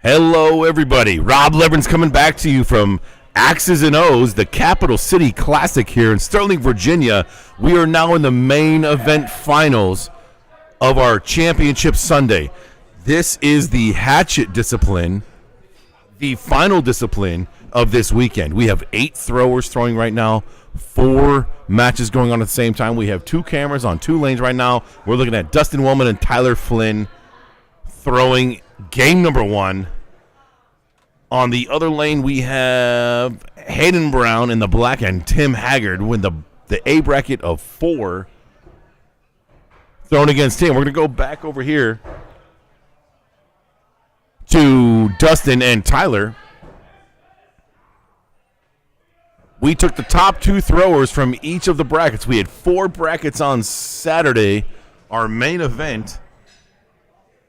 Hello, everybody. Rob Levin's coming back to you from X's and O's, the Capital City Classic here in Sterling, Virginia. We are now in the main event finals of our Championship Sunday. This is the Hatchet discipline, the final discipline of this weekend. We have 8 throwers throwing right now, 4 matches going on at the same time. We have 2 cameras on 2 lanes right now. We're looking at Dustin Wellman and Tyler Flynn throwing game number 1. On the other lane, we have Hayden Brown in the black and Tim Haggard with the A bracket of 4 thrown against him. We're going to go back over here to Dustin and Tyler. We took the top 2 throwers from each of the brackets. We had 4 brackets on Saturday, our main event.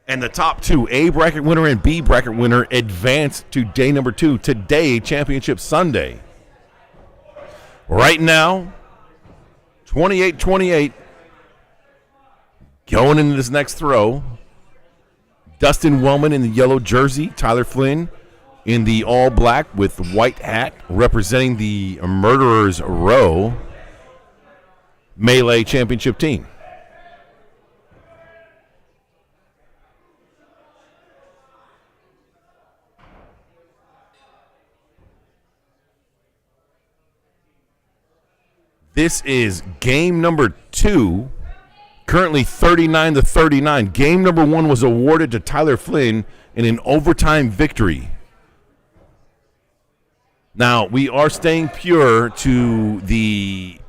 And the top 2, A bracket winner and B bracket winner, advance to day number 2, today, Championship Sunday. Right now, 28-28, going into this next throw. Dustin Wellman in the yellow jersey, Tyler Flynn in the all black with white hat, representing the Murderers Row Melee Championship team. This is game number 2, currently 39-39. Game number 1 was awarded to Tyler Flynn in an overtime victory. Now, we are staying pure to the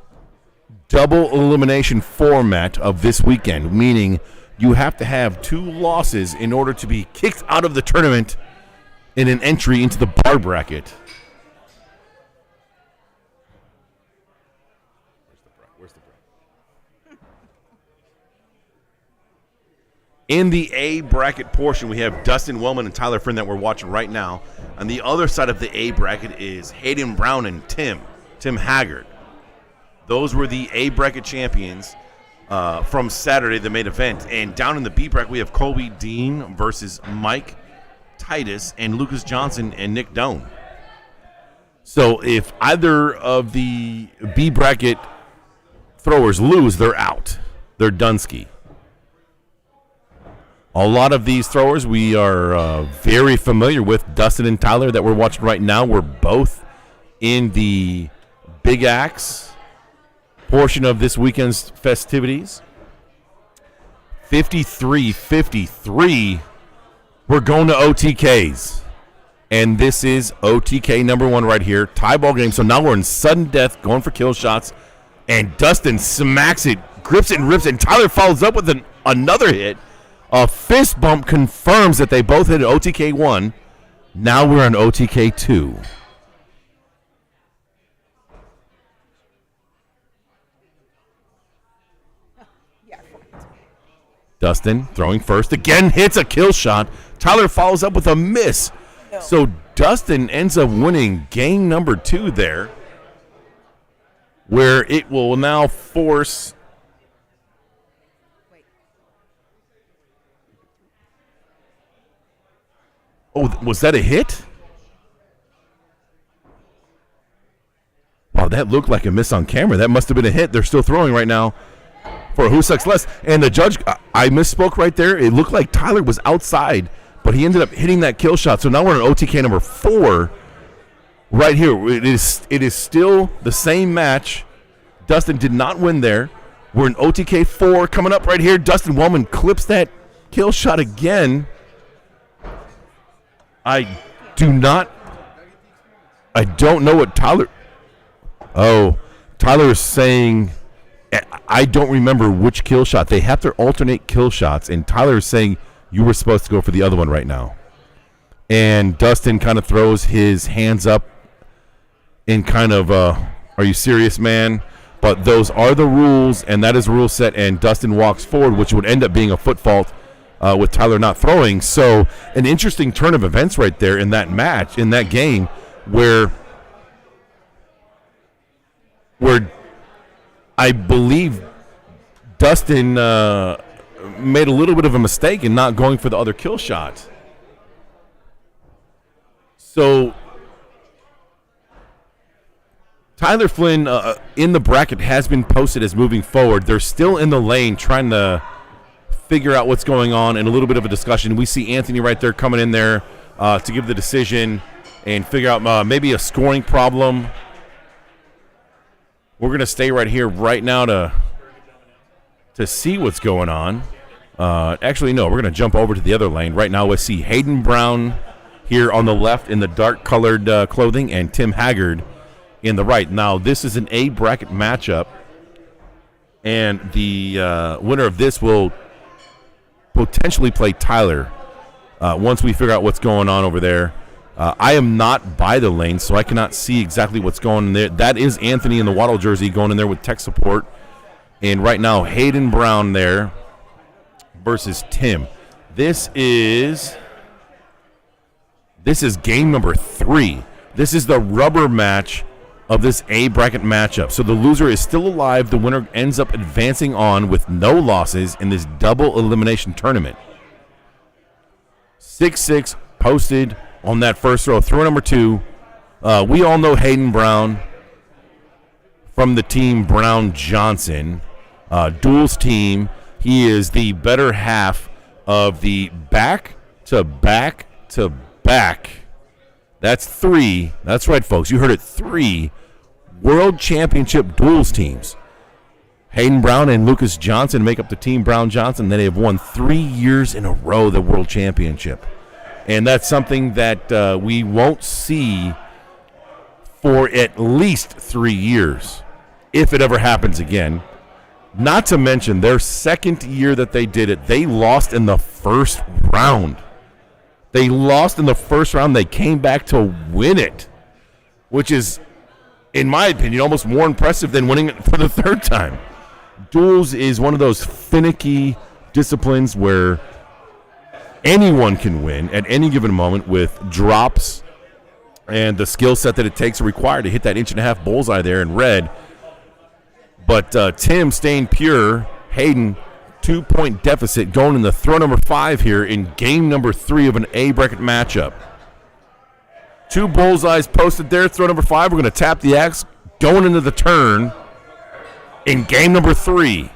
double elimination format of this weekend, meaning you have to have 2 losses in order to be kicked out of the tournament in an entry into the bar bracket. In the A bracket portion, we have Dustin Wellman and Tyler Flynn that we're watching right now. On the other side of the A bracket is Hayden Brown and Tim Haggard. Those were the A bracket champions from Saturday, the main event. And down in the B bracket, we have Colby Dean versus Mike Titus and Lucas Johnson and Nick Doan. So if either of the B bracket throwers lose, they're out. They're Dunsky. A lot of these throwers we are very familiar with. Dustin and Tyler that we're watching right now, we're both in the Big Axe portion of this weekend's festivities. 53-53. We're going to OTKs. And this is OTK number 1 right here. Tie ball game. So now we're in sudden death, going for kill shots. And Dustin smacks it, grips it, and rips it. And Tyler follows up with another hit. A fist bump confirms that they both hit OTK 1. Now we're on OTK 2. Dustin throwing first. Again hits a kill shot. Tyler follows up with a miss. So Dustin ends up winning game number 2 there, where it will now force... Oh, was that a hit? Wow, that looked like a miss on camera. That must have been a hit. They're still throwing right now for Who Sucks Less. And the judge, I misspoke right there. It looked like Tyler was outside, but he ended up hitting that kill shot. So now we're on OTK number 4 right here. It is still the same match. Dustin did not win there. We're in OTK 4 coming up right here. Dustin Wellman clips that kill shot again. I don't know what Tyler. Oh, Tyler is saying, I don't remember which kill shot. They have to alternate kill shots, and Tyler is saying you were supposed to go for the other one right now. And Dustin kind of throws his hands up in kind of, are you serious, man? But those are the rules, and that is rule set, and Dustin walks forward, which would end up being a foot fault. With Tyler not throwing. So an interesting turn of events right there in that match, in that game, where I believe Dustin made a little bit of a mistake in not going for the other kill shot. So Tyler Flynn in the bracket has been posted as moving forward. They're still in the lane trying to figure out what's going on and a little bit of a discussion. We see Anthony right there coming in there to give the decision and figure out maybe a scoring problem. We're going to stay right here right now to see what's going on. Actually, no, we're going to jump over to the other lane. Right now we see Hayden Brown here on the left in the dark-colored clothing and Tim Haggard in the right. Now, this is an A bracket matchup, and the winner of this will potentially play Tyler once we figure out what's going on over there. I am not by the lane, so I cannot see exactly what's going on there. That is Anthony in the Waddle jersey going in there with tech support. And right now, Hayden Brown there versus Tim. This is game number 3. This is the rubber match of this A bracket matchup. So the loser is still alive. The winner ends up advancing on with no losses in this double elimination tournament. 6-6 posted on that first row. Throw number 2. We all know Hayden Brown from the team Brown Johnson. Duels team. He is the better half of the back-to-back-to-back. That's 3. That's right, folks. You heard it. 3 World Championship duels teams. Hayden Brown and Lucas Johnson make up the team Brown Johnson. They have won 3 years in a row the World Championship. And that's something that we won't see for at least 3 years, if it ever happens again. Not to mention their second year that they did it, they lost in the first round. They lost in the first round. They came back to win it, which is, in my opinion, almost more impressive than winning it for the third time. Duels is one of those finicky disciplines where anyone can win at any given moment with drops and the skill set that it takes required to hit that 1.5-inch bullseye there in red. But Tim staying pure. Hayden, 2-point deficit going in the throw number 5 here in game number 3 of an A bracket matchup. 2 bullseyes posted there. Throw number 5. We're going to tap the axe going into the turn in game number 3.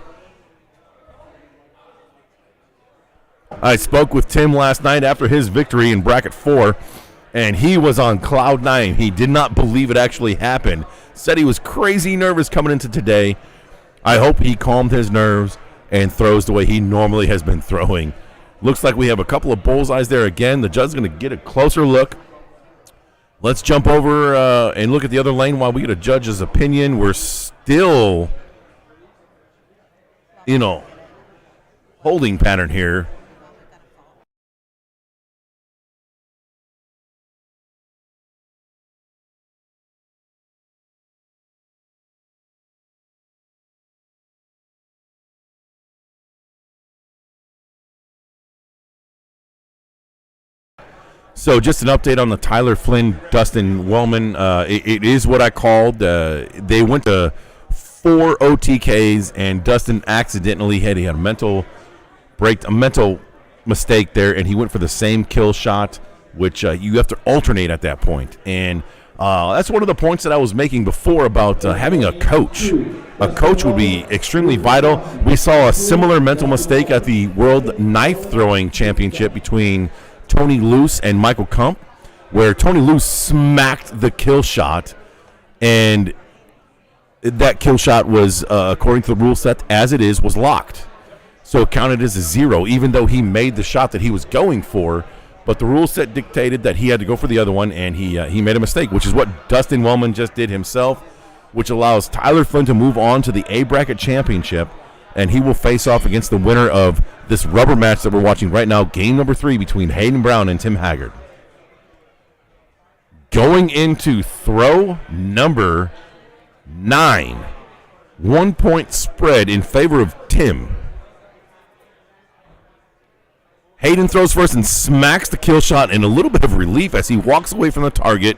I spoke with Tim last night after his victory in bracket 4, and he was on cloud 9. He did not believe it actually happened. Said he was crazy nervous coming into today. I hope he calmed his nerves and throws the way he normally has been throwing. Looks like we have a couple of bullseyes there again. The judge's going to get a closer look. Let's jump over and look at the other lane while we get a judge's opinion. We're still, holding pattern here. So just an update on the Tyler Flynn, Dustin Wellman. It is what I called. They went to 4 OTKs, and Dustin accidentally he had a mental mistake there, and he went for the same kill shot, which you have to alternate at that point. And that's one of the points that I was making before about having a coach. A coach would be extremely vital. We saw a similar mental mistake at the World Knife Throwing Championship between Tony Luce and Michael Kump, where Tony Luce smacked the kill shot, and that kill shot was, according to the rule set as it is, was locked. So it counted as a 0, even though he made the shot that he was going for. But the rule set dictated that he had to go for the other one, and he made a mistake, which is what Dustin Wellman just did himself, which allows Tyler Flynn to move on to the A Bracket Championship, and he will face off against the winner of this rubber match that we're watching right now, game number 3 between Hayden Brown and Tim Haggard. Going into throw number 9, 1-point spread in favor of Tim. Hayden throws first and smacks the kill shot in a little bit of relief as he walks away from the target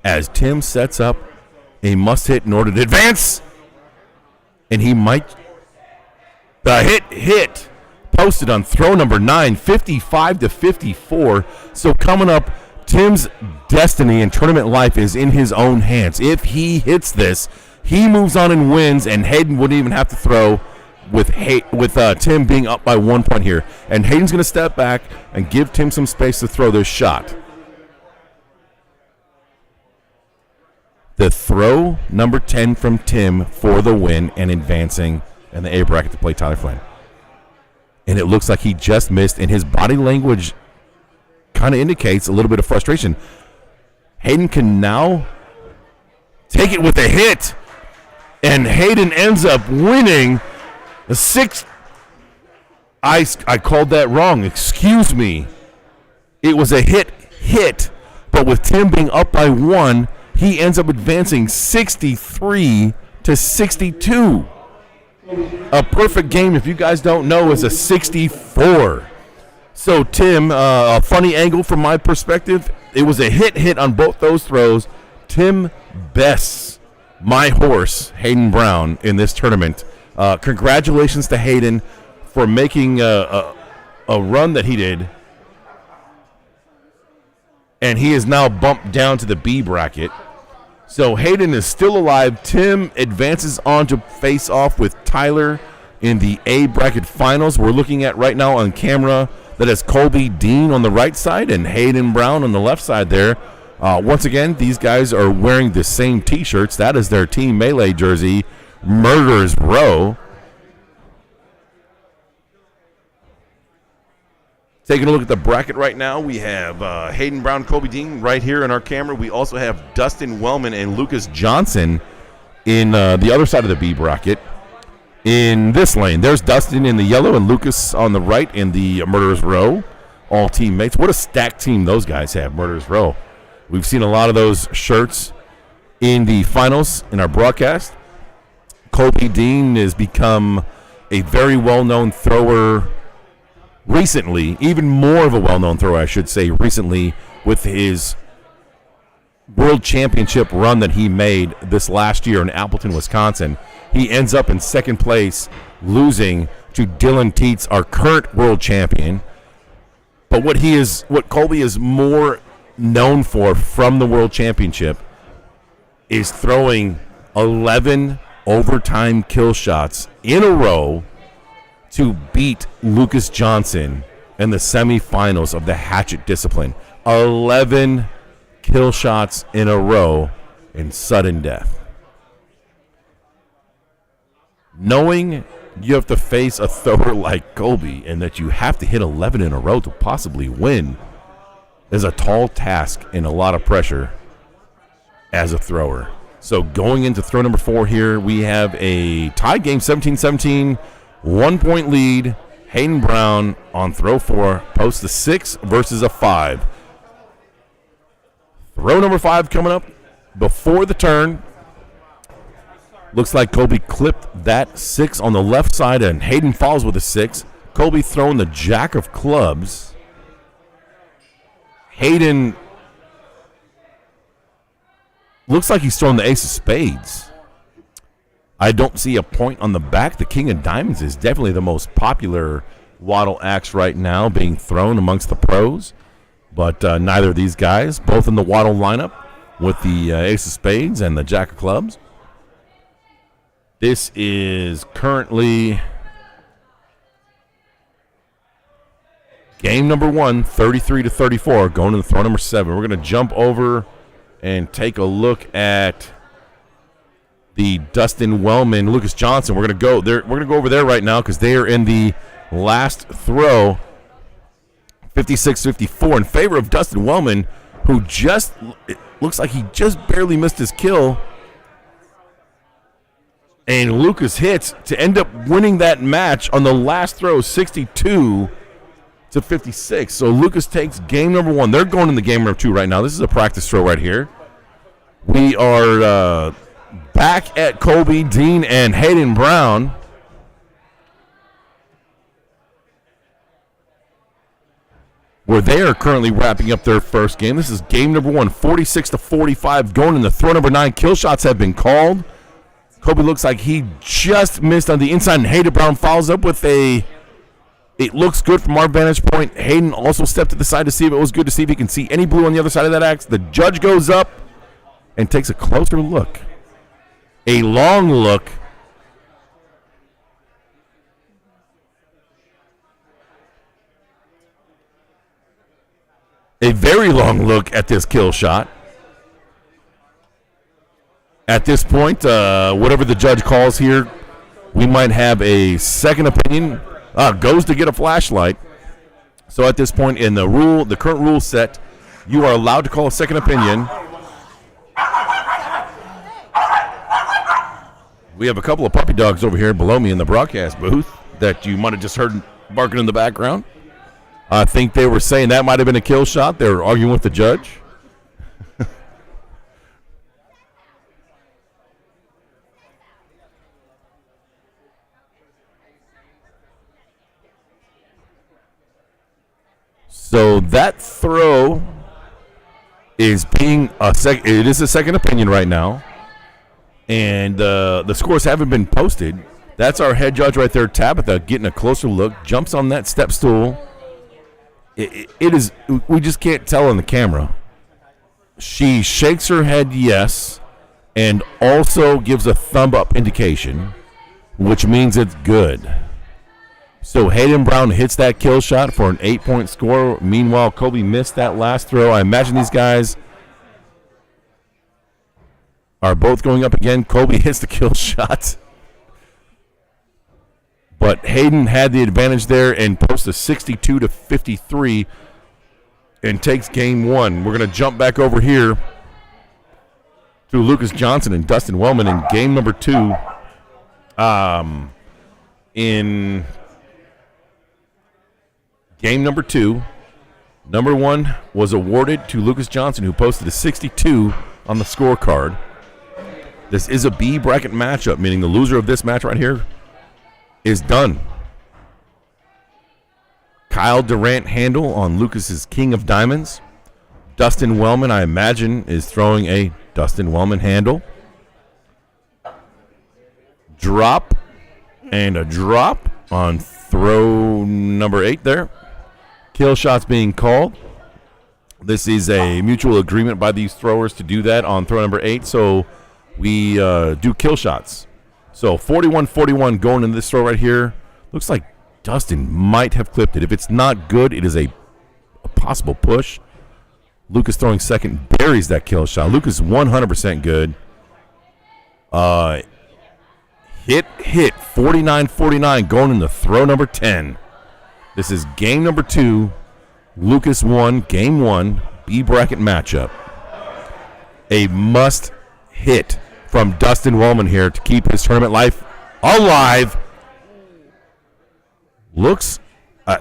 as Tim sets up a must-hit in order to advance. And he might hit posted on throw number 9, 55-54. So coming up Tim's destiny and tournament life is in his own hands. If he hits this, he moves on and wins, and Hayden wouldn't even have to throw with Tim being up by 1 point here. And Hayden's going to step back and give Tim some space to throw this shot. The throw, number 10 from Tim for the win and advancing in the A bracket to play Tyler Flynn. And it looks like he just missed, and his body language kind of indicates a little bit of frustration. Hayden can now take it with a hit, and Hayden ends up winning the 6. I called that wrong. Excuse me. It was a hit, but with Tim being up by 1, he ends up advancing 63 to 62. A perfect game, if you guys don't know, is a 64. So, Tim, a funny angle from my perspective. It was a hit on both those throws. Tim bests my horse, Hayden Brown, in this tournament. Congratulations to Hayden for making a run that he did. And he is now bumped down to the B bracket. So Hayden is still alive. Tim advances on to face off with Tyler in the A bracket finals. We're looking at right now on camera that is Colby Dean on the right side and Hayden Brown on the left side there. Once again, these guys are wearing the same T-shirts. That is their Team Melee jersey, Murderers Row. Taking a look at the bracket right now, we have Hayden Brown, Colby Dean right here in our camera. We also have Dustin Wellman and Lucas Johnson in the other side of the B bracket. In this lane, there's Dustin in the yellow and Lucas on the right in the Murderers Row. All teammates. What a stacked team those guys have, Murderers Row. We've seen a lot of those shirts in the finals in our broadcast. Colby Dean has become a very well-known thrower recently, even more of a well-known thrower, I should say, recently with his world championship run that he made this last year in Appleton, Wisconsin. He ends up in second place, losing to Dylan Teets, our current world champion. But what Colby is more known for from the world championship is throwing 11 overtime kill shots in a row to beat Lucas Johnson in the semifinals of the Hatchet discipline. 11 kill shots in a row in sudden death. Knowing you have to face a thrower like Colby and that you have to hit 11 in a row to possibly win is a tall task and a lot of pressure as a thrower. So going into throw number 4 here, we have a tie game, 17-17. 1 point lead. Hayden Brown on throw 4 posts a 6 versus a 5. Throw number 5 coming up before the turn. Looks like Colby clipped that 6 on the left side, and Hayden falls with a 6. Colby throwing the jack of clubs. Hayden looks like he's throwing the ace of spades. I don't see a point on the back. The king of diamonds is definitely the most popular waddle axe right now being thrown amongst the pros. But neither of these guys, both in the waddle lineup with the ace of spades and the jack of clubs. This is currently game number 1, 33-34, going to the throw number 7. We're going to jump over and take a look at the Dustin Wellman, Lucas Johnson. We're going to go there. We're going to go over there right now because they are in the last throw, 56-54, in favor of Dustin Wellman, who it looks like he just barely missed his kill. And Lucas hits to end up winning that match on the last throw, 62-56. So Lucas takes game number 1. They're going into game number 2 right now. This is a practice throw right here. We are back at Colby Dean and Hayden Brown. Where they are currently wrapping up their first game. This is game number 1, 46-45, going in the throw number 9. Kill shots have been called. Colby looks like he just missed on the inside, and Hayden Brown follows up with a It looks good from our vantage point. Hayden also stepped to the side to see if it was good, to see if he can see any blue on the other side of that axe. The judge goes up and takes a closer look. A long look. A very long look at this kill shot. At this point, whatever the judge calls here, we might have a second opinion. Goes to get a flashlight. So at this point in the current rule set, you are allowed to call a second opinion. We have a couple of puppy dogs over here below me in the broadcast booth that you might have just heard barking in the background. I think they were saying that might have been a kill shot. They were arguing with the judge. So that throw is being it is a second opinion right now, and the scores haven't been posted. That's our head judge right there, Tabitha, getting a closer look. Jumps on that step stool. It is. We just can't tell on the camera. She shakes her head yes, and also gives a thumb up indication, which means it's good. So Hayden Brown hits that kill shot for an 8-point score. Meanwhile, Colby missed that last throw. I imagine these guys are both going up again. Colby hits the kill shot. But Hayden had the advantage there and posts a 62-53 and takes game one. We're going to jump back over here to Lucas Johnson and Dustin Wellman in game number two. In game number two, number one was awarded to Lucas Johnson, who posted a 62 on the scorecard. This is a B bracket matchup, meaning the loser of this match right here is done. Kyle Durant handle on Lucas's King of Diamonds. Dustin Wellman, I imagine, is throwing a Dustin Wellman handle. Drop and a drop on throw number 8 there. Kill shots being called. This is a mutual agreement by these throwers to do that on throw number 8. So we do kill shots. So 41-41 going into this throw right here. Looks like Dustin might have clipped it. If it's not good, it is a possible push. Lucas throwing second, buries that kill shot. Lucas 100% good. Hit 49-49 going into throw number 10. This is game number 2. Lucas won game 1 B bracket matchup. A must hit from Dustin Wellman here to keep his tournament life alive.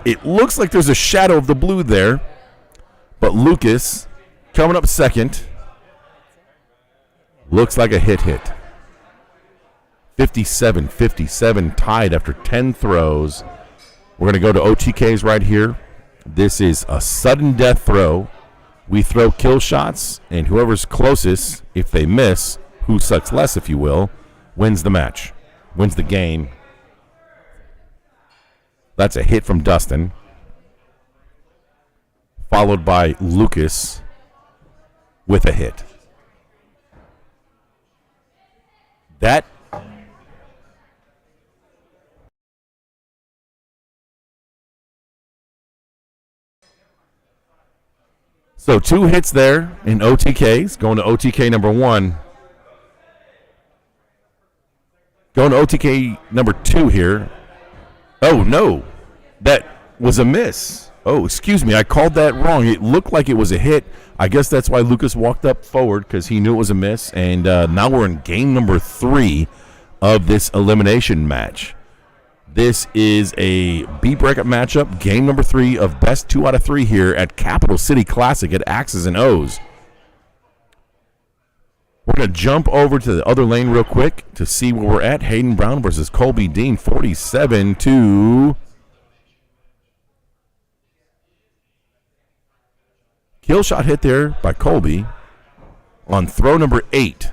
It looks like there's a shadow of the blue there, but Lucas coming up second. Looks like a hit. 57-57 tied after 10 throws. We're going to go to OTKs right here. This is a sudden death throw. We throw kill shots, and whoever's closest, if they miss, who sucks less, if you will, wins the match, wins the game. That's a hit from Dustin, followed by Lucas with a hit. That so 2 hits there in OTKs, going to OTK number 1. Going to OTK number 2 here. Oh, no. That was a miss. Oh, excuse me. I called that wrong. It looked like it was a hit. I guess that's why Lucas walked up forward, because he knew it was a miss. And now we're in game number 3 of this elimination match. This is a B bracket matchup, game number 3 of best 2 out of 3 here at Capital City Classic at X's and O's. We're going to jump over to the other lane real quick to see where we're at. Hayden Brown versus Colby Dean, 47-. Kill shot hit there by Colby on throw number 8.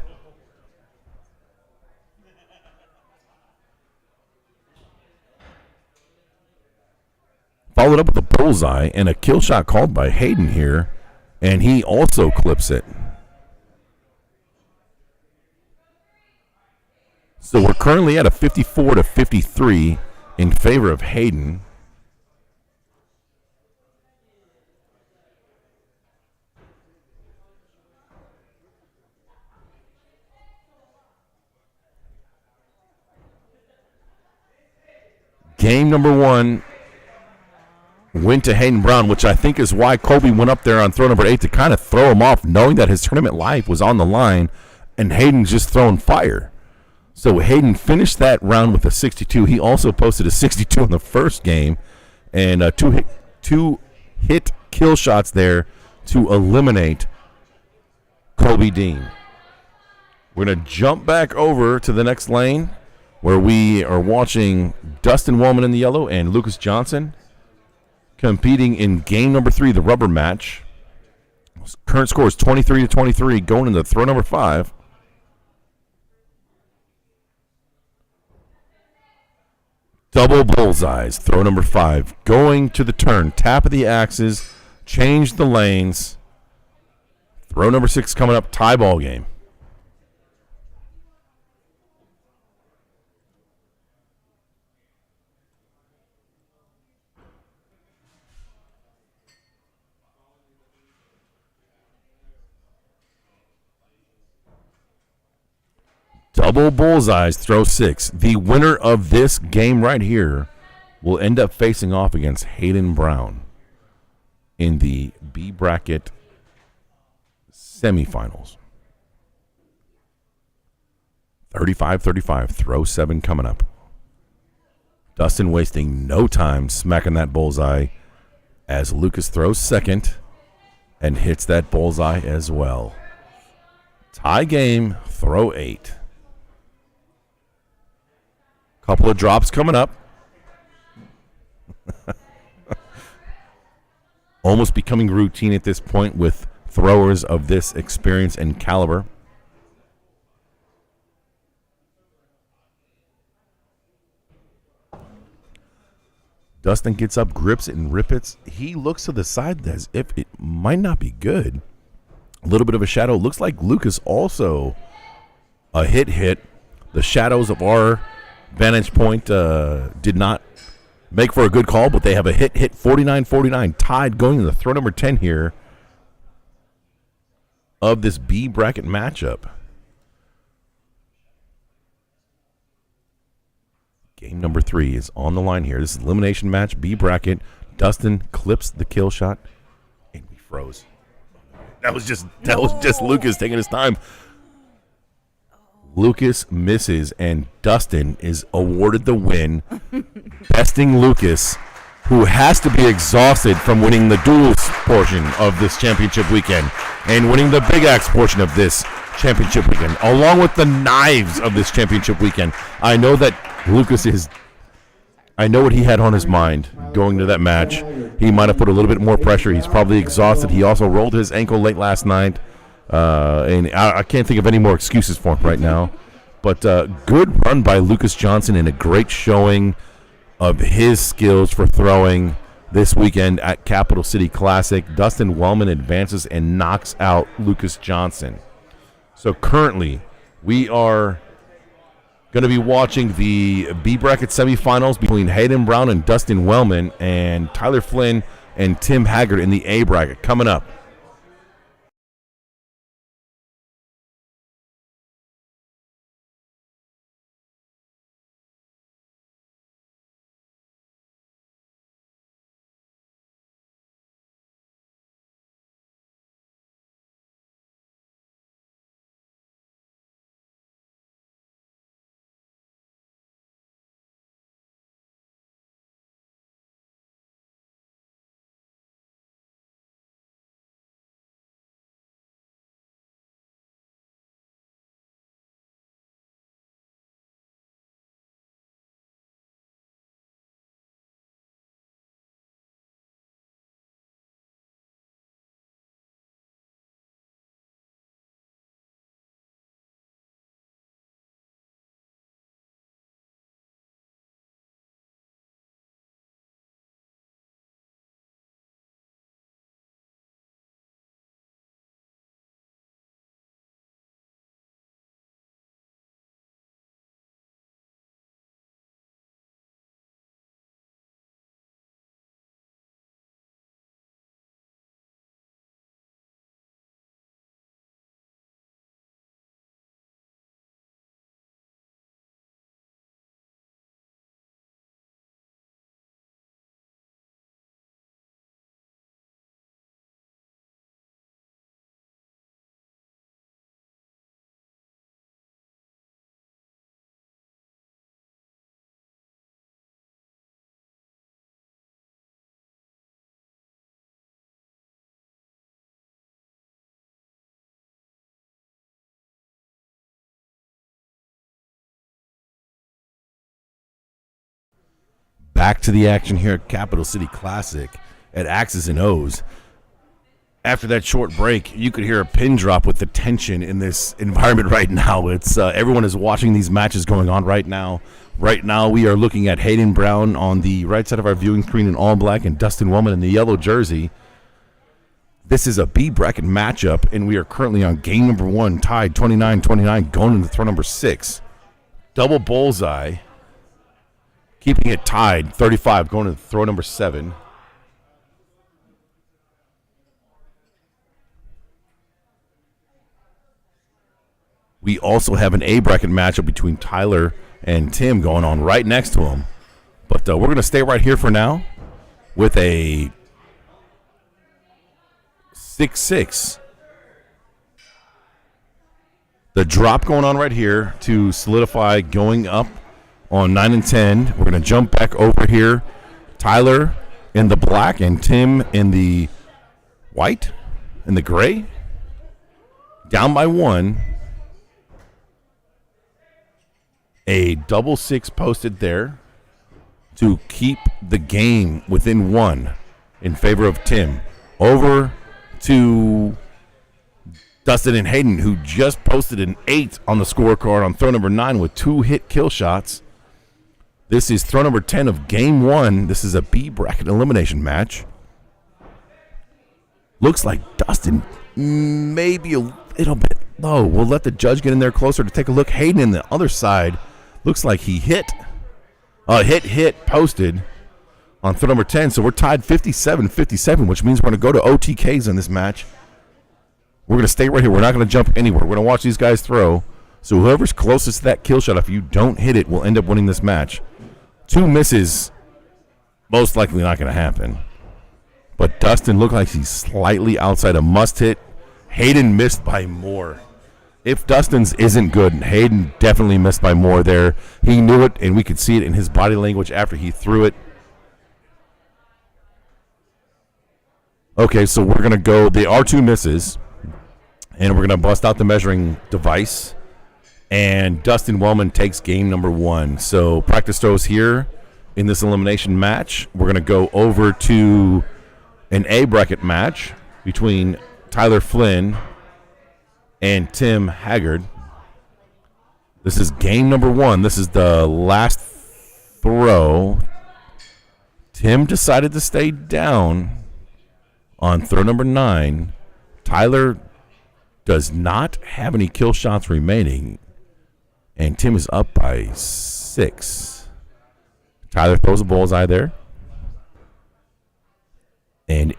Followed up with a bullseye and a kill shot called by Hayden here, and he also clips it. So we're currently at a 54-53 in favor of Hayden. Game number 1 went to Hayden Brown, which I think is why Colby went up there on throw number 8 to kind of throw him off, knowing that his tournament life was on the line, and Hayden's just throwing fire. So Hayden finished that round with a 62. He also posted a 62 in the first game, and two hit kill shots there to eliminate Colby Dean. We're going to jump back over to the next lane where we are watching Dustin Wellman in the yellow and Lucas Johnson competing in game number 3, the rubber match. Current score is 23-23 going into throw number 5. Double bullseyes, throw number 5. Going to the turn, tap of the axes, change the lanes. Throw number 6 coming up, tie ball game. Double bullseyes, throw 6. The winner of this game right here will end up facing off against Hayden Brown in the B bracket semifinals. 35-35, throw 7 coming up. Dustin wasting no time smacking that bullseye as Lucas throws second and hits that bullseye as well. Tie game, throw 8. Couple of drops coming up. Almost becoming routine at this point with throwers of this experience and caliber. Dustin gets up, grips it, and rips it. He looks to the side as if it might not be good. A little bit of a shadow. Looks like Lucas also a hit. The shadows of our vantage point did not make for a good call, but they have a hit 49-49, tied going to the throw number 10 here of this B bracket matchup. Game number 3 is on the line here. This is elimination match, B bracket. Dustin clips the kill shot, and we froze. That was just Lucas taking his time. Lucas misses, and Dustin is awarded the win, besting Lucas, who has to be exhausted from winning the duels portion of this championship weekend and winning the big axe portion of this championship weekend, along with the knives of this championship weekend. I know that I know what he had on his mind going to that match. He might have put a little bit more pressure. He's probably exhausted. He also rolled his ankle late last night. And I can't think of any more excuses for him right now. But good run by Lucas Johnson and a great showing of his skills for throwing this weekend at Capital City Classic. Dustin Wellman advances and knocks out Lucas Johnson. So currently we are going to be watching the B bracket semifinals between Hayden Brown and Dustin Wellman, and Tyler Flynn and Tim Haggard in the A bracket coming up. back to the action here at Capital City Classic at X's and O's. After that short break, you could hear a pin drop with the tension in this environment right now. It's everyone is watching these matches going on right now. Right now, we are looking at Hayden Brown on the right side of our viewing screen in all black and Dustin Wellman in the yellow jersey. This is a B bracket matchup, and we are currently on game number 1, tied 29-29, going into throw number 6. Double bullseye, keeping it tied 35, going into throw number 7. We also have an A bracket matchup between Tyler and Tim going on right next to him. But we're going to stay right here for now with a 6-6. The drop going on right here to solidify going up on 9 and 10. We're going to jump back over here. Tyler in the black and Tim in the white, in the gray. Down by 1. A double 6 posted there to keep the game within 1 in favor of Tim. Over to Dustin and Hayden, who just posted an 8 on the scorecard on throw number 9 with 2 hit kill shots. This is throw number 10 of game 1. This is a B bracket elimination match. Looks like Dustin maybe a little bit low. We'll let the judge get in there closer to take a look. Hayden in the other side. Looks like he hit posted on throw number 10. So we're tied 57-57, which means we're going to go to OTKs in this match. We're going to stay right here. We're not going to jump anywhere. We're going to watch these guys throw. So whoever's closest to that kill shot, if you don't hit it, will end up winning this match. 2 misses, most likely not going to happen. But Dustin looked like he's slightly outside a must hit. Hayden missed by more. If Dustin's isn't good, Hayden definitely missed by more there. He knew it, and we could see it in his body language after he threw it. Okay, so we're going to go. They are 2 misses, and we're going to bust out the measuring device. And Dustin Wellman takes game number 1. So practice throws here in this elimination match. We're going to go over to an A bracket match between Tyler Flynn and Tim Haggard. This is game number 1. This is the last throw. Tim decided to stay down on throw number 9. Tyler does not have any kill shots remaining, and Tim is up by 6. Tyler throws a bullseye there. And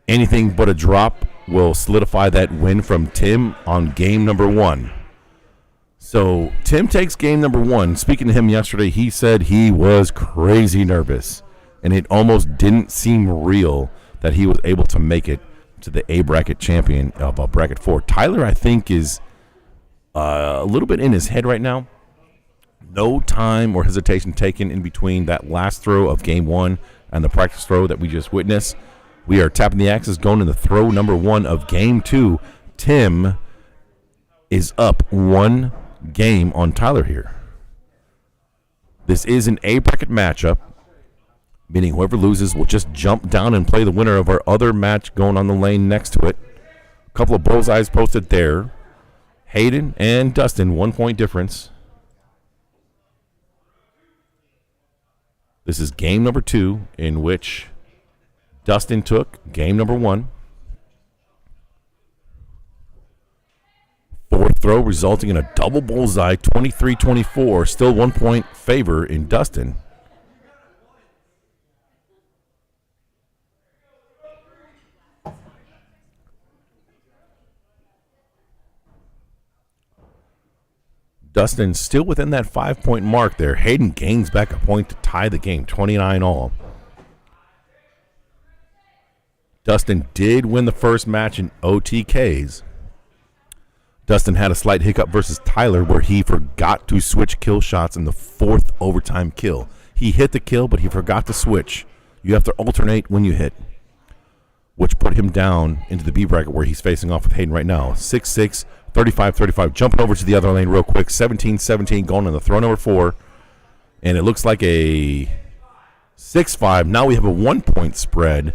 anything but a drop will solidify that win from Tim on game number 1. So Tim takes game number 1. Speaking to him yesterday, he said he was crazy nervous, and it almost didn't seem real that he was able to make it to the A bracket champion of bracket 4. Tyler, I think, is a little bit in his head right now. No time or hesitation taken in between that last throw of game 1 and the practice throw that we just witnessed. We are tapping the axes going into throw number 1 of game 2. Tim is up 1 game on Tyler here. This is an A bracket matchup, meaning whoever loses will just jump down and play the winner of our other match going on the lane next to it. A couple of bullseyes posted there. Hayden and Dustin, 1 point difference. This is game number 2, in which Dustin took game number 1. 4th throw resulting in a double bullseye, 23-24. Still 1 point favor in Dustin. Dustin still within that 5-point mark there. Hayden gains back a point to tie the game, 29 all. Dustin did win the first match in OTKs. Dustin had a slight hiccup versus Tyler where he forgot to switch kill shots in the 4th overtime kill. He hit the kill, but he forgot to switch. You have to alternate when you hit, which put him down into the B bracket where he's facing off with Hayden right now. 6-6, 35-35. Jumping over to the other lane real quick. 17-17 going on the throw number 4. And it looks like a 6-5. Now we have a 1-point spread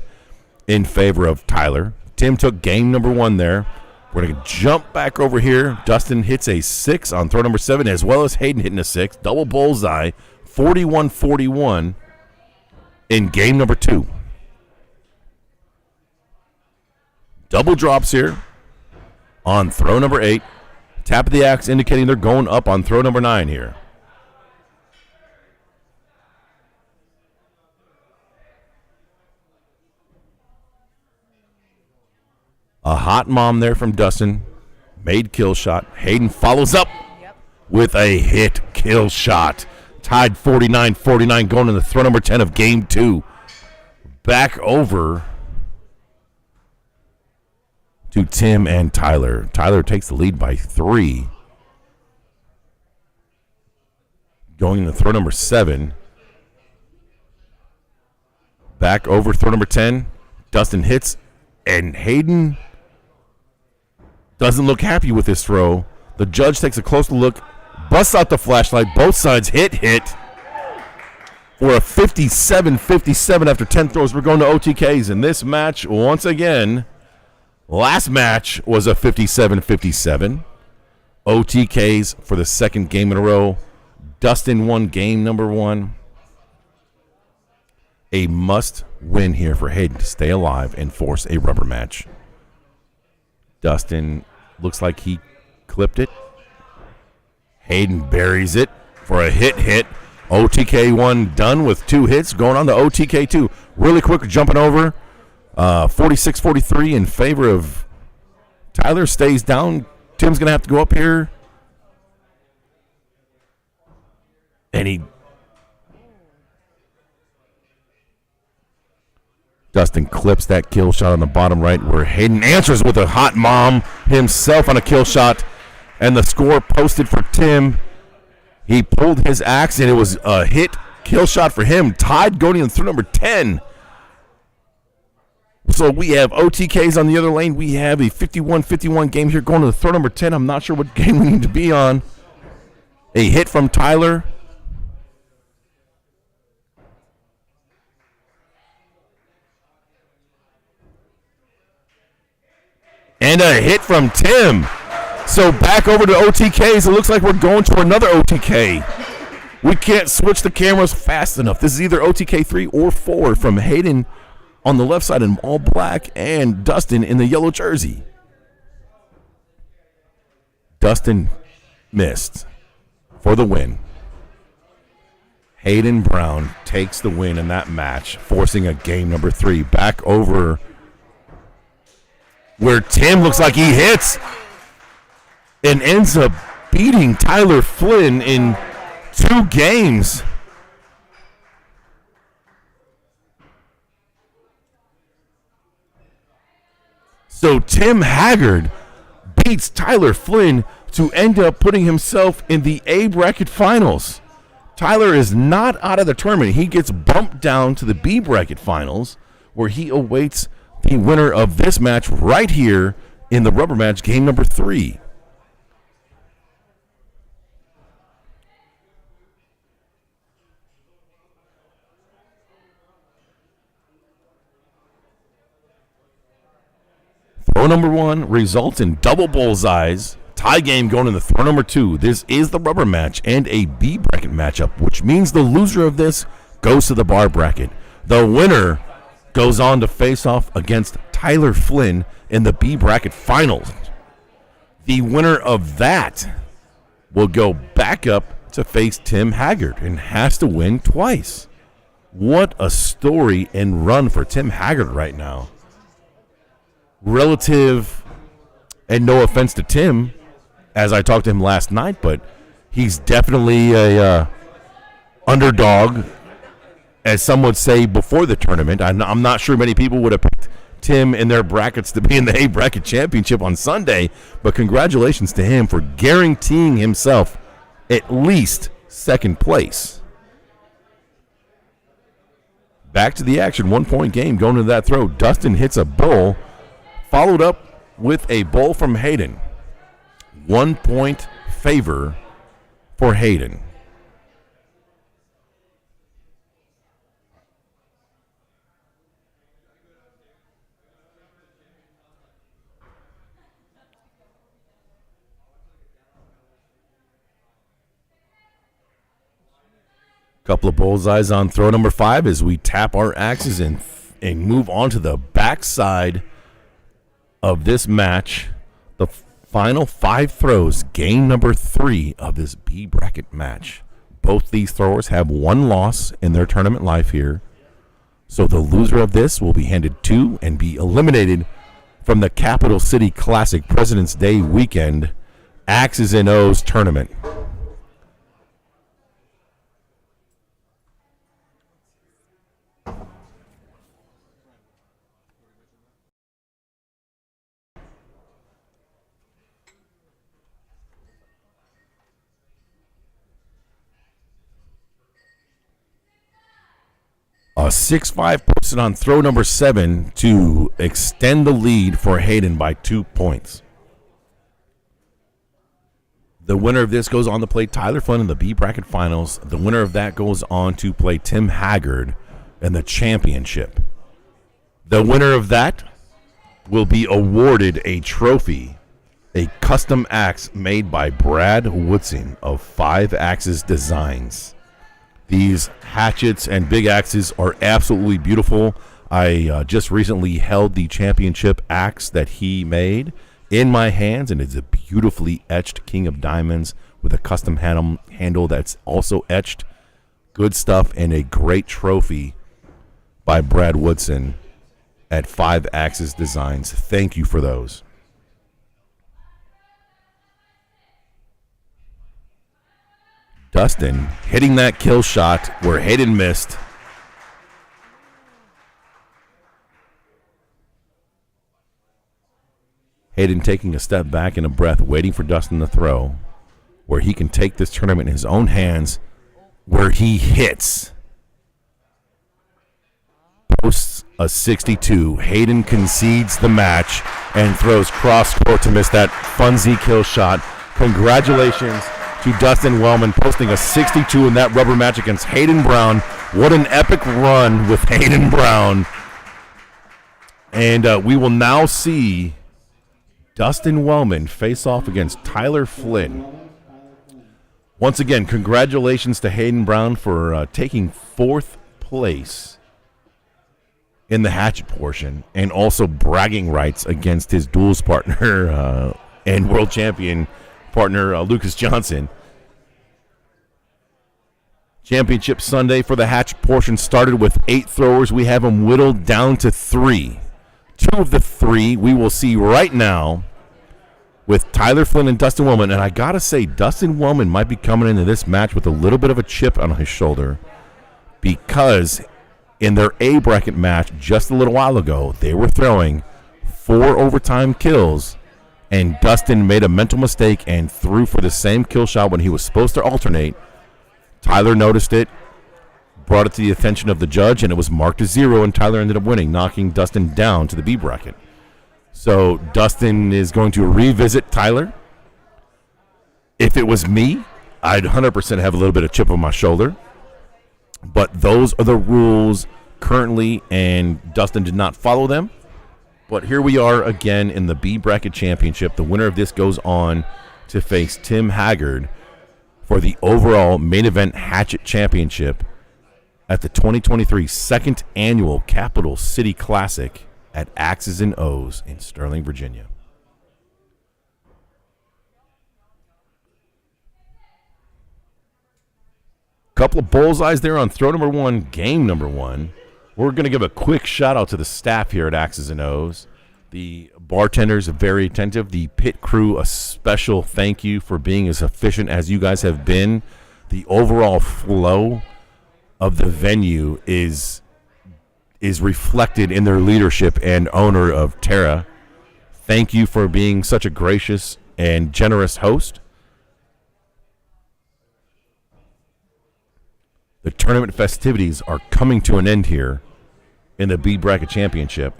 in favor of Tyler. Tim took game number 1 there. We're going to jump back over here. Dustin hits a 6 on throw number 7, as well as Hayden hitting a 6. Double bullseye, 41-41 in game number 2. Double drops here on throw number 8. Tap of the axe indicating they're going up on throw number 9 here. A hot mom there from Dustin. Made kill shot. Hayden follows up with a hit kill shot. Tied 49-49 going into throw number 10 of game 2. Back over to Tim and Tyler. Tyler takes the lead by 3. Going into throw number 7. Back over throw number 10. Dustin hits, and Hayden doesn't look happy with this throw. The judge takes a closer look, busts out the flashlight. Both sides hit for a 57-57 after 10 throws. We're going to OTKs in this match once again. Last match was a 57-57. OTKs for the second game in a row. Dustin won game number 1. A must win here for Hayden to stay alive and force a rubber match. Dustin looks like he clipped it. Hayden buries it for a hit. OTK 1 done with 2 hits. Going on to OTK 2. Really quick, jumping over. 46-43 in favor of Tyler. Stays down. Tim's going to have to go up here. And Dustin clips that kill shot on the bottom right, where Hayden answers with a hot mom himself on a kill shot. And the score posted for Tim. He pulled his axe, and it was a hit kill shot for him. Tied going in through number 10. So we have OTKs on the other lane. We have a 51-51 game here going to the throw number 10. I'm not sure what game we need to be on. A hit from Tyler. And a hit from Tim. So back over to OTKs. It looks like we're going to another OTK. We can't switch the cameras fast enough. This is either OTK 3 or 4 from Hayden on the left side in all black and Dustin in the yellow jersey. Dustin missed for the win. Hayden Brown takes the win in that match, forcing a game number 3. Back over where Tim looks like he hits and ends up beating Tyler Flynn in 2 games. So Tim Haggard beats Tyler Flynn to end up putting himself in the A bracket finals. Tyler is not out of the tournament. He gets bumped down to the B bracket finals, where he awaits the winner of this match right here in the rubber match, game number 3. Throw number 1 results in double bullseyes. Tie game going into throw number 2. This is the rubber match and a B bracket matchup, which means the loser of this goes to the bar bracket. The winner goes on to face off against Tyler Flynn in the B bracket finals. The winner of that will go back up to face Tim Haggard and has to win twice. What a story and run for Tim Haggard right now. Relative, and no offense to Tim, as I talked to him last night, but he's definitely a underdog, as some would say, before the tournament. I'm not sure many people would have picked Tim in their brackets to be in the A bracket championship on Sunday, but congratulations to him for guaranteeing himself at least second place. Back to the action, 1-point game going to that throw. Dustin hits a bull, followed up with a bull from Hayden. 1-point favor for Hayden. Couple of bullseyes on throw number 5 as we tap our axes and move on to the backside of this match. The final 5 throws, game number 3 of this B bracket match. Both these throwers have 1 loss in their tournament life here. So the loser of this will be handed to and be eliminated from the Capital City Classic President's Day weekend Axes and O's tournament. A 6'5" person on throw number 7 to extend the lead for Hayden by 2 points. The winner of this goes on to play Tyler Flynn in the B bracket finals. The winner of that goes on to play Tim Haggard in the championship. The winner of that will be awarded a trophy, a custom axe made by Brad Woodson of 5 Axes Designs. These hatchets and big axes are absolutely beautiful. I just recently held the championship axe that he made in my hands, and it's a beautifully etched King of Diamonds with a custom handle that's also etched. Good stuff, and a great trophy by Brad Woodson at 5 Axes Designs. Thank you for those. Dustin hitting that kill shot where Hayden missed. Hayden taking a step back and a breath, waiting for Dustin to throw, where he can take this tournament in his own hands, where he hits. Posts a 62. Hayden concedes the match and throws cross court to miss that funsy kill shot. Congratulations to Dustin Wellman posting a 62 in that rubber match against Hayden Brown. What an epic run with Hayden Brown. And we will now see Dustin Wellman face off against Tyler Flynn. Once again, congratulations to Hayden Brown for taking 4th place in the hatchet portion, and also bragging rights against his duels partner and world champion partner Lucas Johnson. Championship Sunday for the hatchet portion started with 8 throwers. We have them whittled down to 3. 2 of the 3 we will see right now with Tyler Flynn and Dustin Wellman. And I got to say, Dustin Wellman might be coming into this match with a little bit of a chip on his shoulder, because in their A bracket match just a little while ago, they were throwing 4 overtime kills, and Dustin made a mental mistake and threw for the same kill shot when he was supposed to alternate. Tyler noticed it, brought it to the attention of the judge, and it was marked as 0, and Tyler ended up winning, knocking Dustin down to the B bracket. So Dustin is going to revisit Tyler. If it was me, I'd 100% have a little bit of chip on my shoulder. But those are the rules currently, and Dustin did not follow them. But here we are again in the B bracket championship. The winner of this goes on to face Tim Haggard for the overall main event hatchet championship at the 2023 second annual Capital City Classic at Axes and O's in Sterling, Virginia. Couple of bullseyes there on throw number 1, game number 1. We're going to give a quick shout out to the staff here at Axes and O's. The bartenders are very attentive. The pit crew, a special thank you for being as efficient as you guys have been. The overall flow of the venue is reflected in their leadership and owner of Terra. Thank you for being such a gracious and generous host. The tournament festivities are coming to an end here in the B bracket championship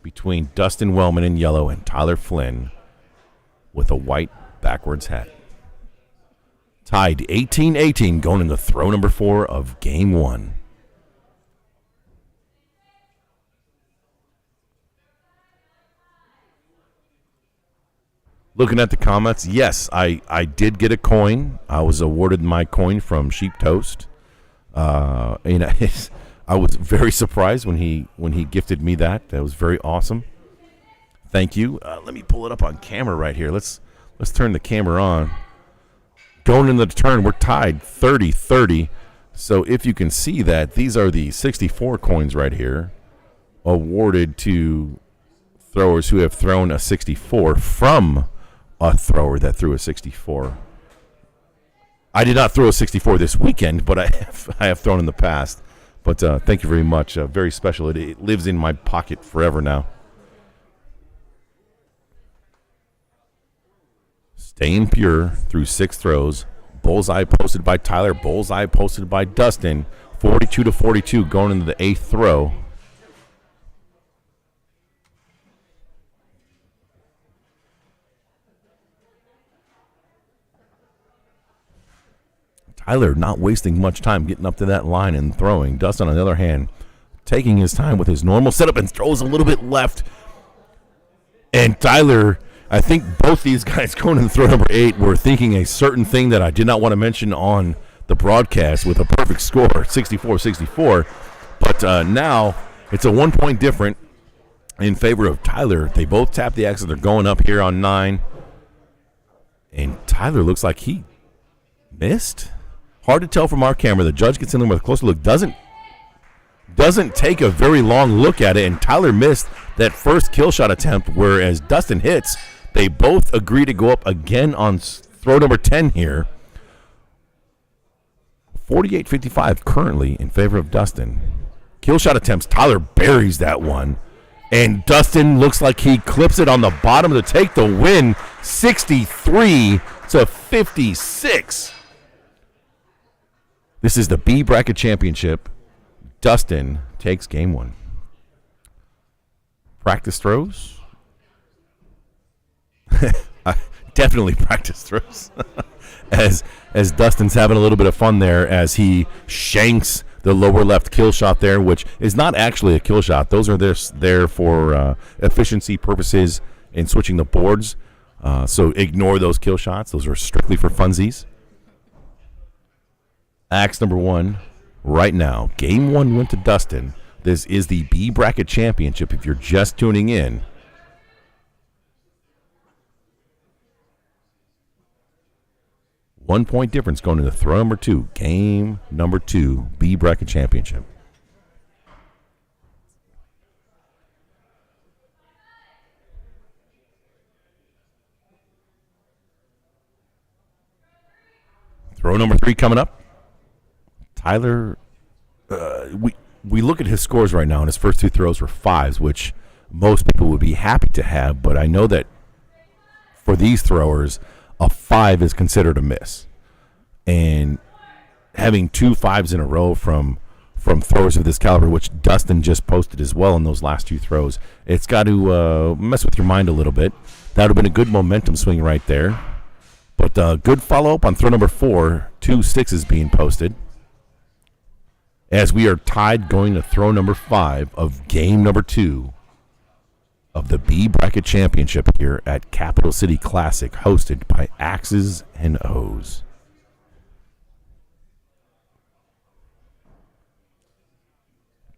between Dustin Wellman in yellow and Tyler Flynn with a white backwards hat. Tied 18-18 going into throw number 4 of game 1. Looking at the comments, yes, I did get a coin. I was awarded my coin from Sheep Toast. I was very surprised when he gifted me that. That was very awesome. Thank you. Let me pull it up on camera right here. Let's turn the camera on. Going into the turn, we're tied 30-30. So if you can see that, these are the 64 coins right here, awarded to throwers who have thrown a 64 from a thrower that threw a 64. I did not throw a 64 this weekend, but I have thrown in the past. But thank you very much. Very special. It lives in my pocket forever now. Staying pure through 6 throws. Bullseye posted by Tyler. Bullseye posted by Dustin. 42-42 going into the 8th throw. Tyler not wasting much time getting up to that line and throwing. Dustin, on the other hand, taking his time with his normal setup and throws a little bit left. And Tyler, I think both these guys going into throw number 8 were thinking a certain thing that I did not want to mention on the broadcast with a perfect score, 64-64. But now it's a 1-point difference in favor of Tyler. They both tap the X's. They're going up here on 9. And Tyler looks like he missed. Hard to tell from our camera. The judge gets in there with a closer look. Doesn't take a very long look at it, and Tyler missed that first kill shot attempt, whereas Dustin hits. They both agree to go up again on throw number 10 here. 48-55 currently in favor of Dustin. Kill shot attempts. Tyler buries that one, and Dustin looks like he clips it on the bottom to take the win, 63-56. This is the B Bracket Championship. Dustin takes game 1. Practice throws? Definitely practice throws. as Dustin's having a little bit of fun there as he shanks the lower left kill shot there, which is not actually a kill shot. Those are there for efficiency purposes in switching the boards. So ignore those kill shots. Those are strictly for funsies. Axe number 1 right now. Game 1 went to Dustin. This is the B Bracket Championship if you're just tuning in. One-point difference going into throw number 2. Game number 2, B Bracket Championship. Throw number 3 coming up. Tyler, we look at his scores right now, and his first 2 throws were 5s, which most people would be happy to have, but I know that for these throwers, a 5 is considered a miss. And having 2 5s in a row from throwers of this caliber, which Dustin just posted as well in those last 2 throws, it's got to mess with your mind a little bit. That would have been a good momentum swing right there. But good follow-up on throw number 4, 2 6s being posted. As we are tied going to throw number 5 of game number 2 of the B Bracket Championship here at Capital City Classic, hosted by Axes and O's.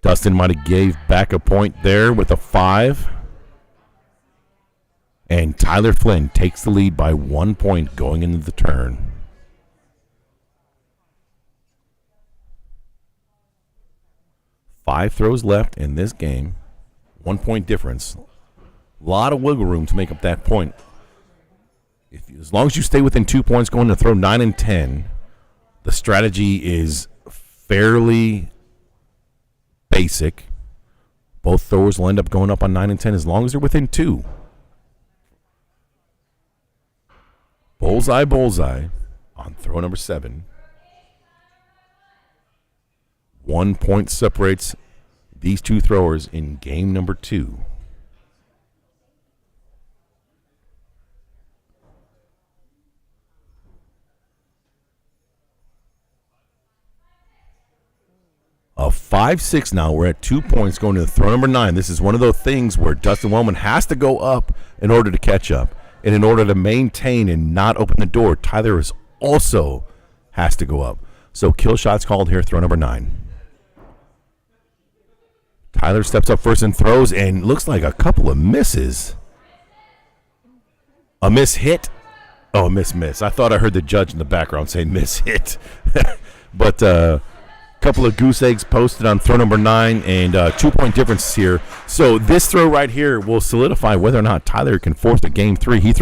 Dustin might have gave back a point there with a 5. And Tyler Flynn takes the lead by 1 point going into the turn. Five throws left in this game. 1 point difference. A lot of wiggle room to make up that point. As long as you stay within 2 points going to throw 9 and 10, the strategy is fairly basic. Both throwers will end up going up on 9 and 10 as long as they're within 2. Bullseye, bullseye on throw number 7. 1 point separates these 2 throwers in game number 2. A 5-6 now. We're at 2 points going to throw number 9. This is one of those things where Dustin Wellman has to go up in order to catch up. And in order to maintain and not open the door, Tyler is also has to go up. So kill shots called here, throw number 9. Tyler steps up first and throws, and looks like a couple of misses. A miss hit. Oh, miss. I thought I heard the judge in the background say miss hit. But couple of goose eggs posted on throw number 9, and 2-point difference here. So this throw right here will solidify whether or not Tyler can force a game 3. He throws